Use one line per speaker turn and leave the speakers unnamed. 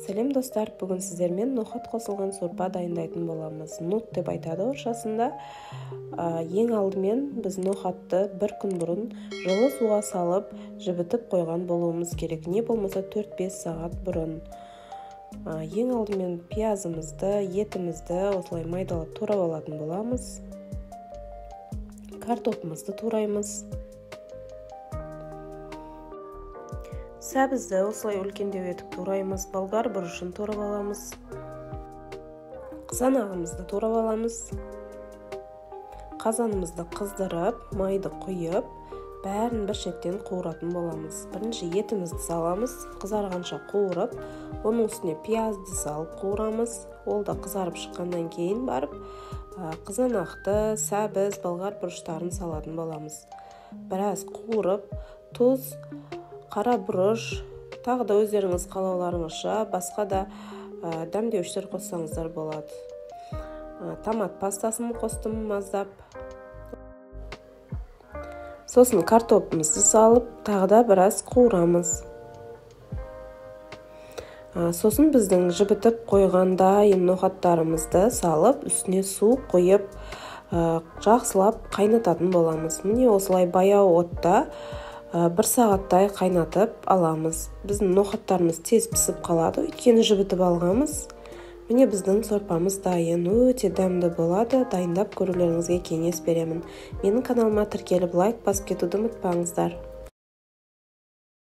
Сәлем достар, бүгін сіздермен ноқат қосылған сорпа дайындайтын боламыз. Нут деп айтады орысшасында. Ең алдымен біз ноқатты бір күн бұрын жылы суға салып, жібітіп қойған болуымыз керек. Не болмаса 4-5 сағат бұрын. Ең алдымен пиязымызды, етімізді осылай майдалап турап алатын боламыз. Картопымызды тураймыз. Сәбізді осылай үлкендеу етіп тураймыз, болгар бұрышын турап аламыз. Қызанағымызды турап аламыз. Қазанымызды қыздырып, майды құйып, бәрін бір шеттен қуыратын боламыз. Бірінші етімізді саламыз, қызарғанша қуырып, оның үстіне пиязды салып қуырамыз. Ол да қызарып шыққаннан кейін барып, қызанақты, сәбіз, болгар бұрыштарын салатын боламыз. Біраз қуырып, тұз, қара бұрыш, тағы да өздеріңіз қалауларыңызша басқа да дәмдеуіштер қоссаңыздар болады. Томат пастасын қостым маздап. Сосын картопымызды салып, тағы да біраз қуырамыз. Сосын біздің жібітіп қойған дайын ноқаттарымызды салып, үстіне су қойып, жақсылап қайнататын боламыз. Міне осылай баяу отта 1 сағаттай қайнатып аламыз. Біздің ноқаттарымыз тез пісіп қалады, өйткені жібітіп алғанбыз. Міне біздің сорпамыз дайын, өте дәмді болады. Дайындап көрулеріңізге кеңес беремін. Менің каналыма тіркеліп лайк басып кетуді ұмытпаңыздар.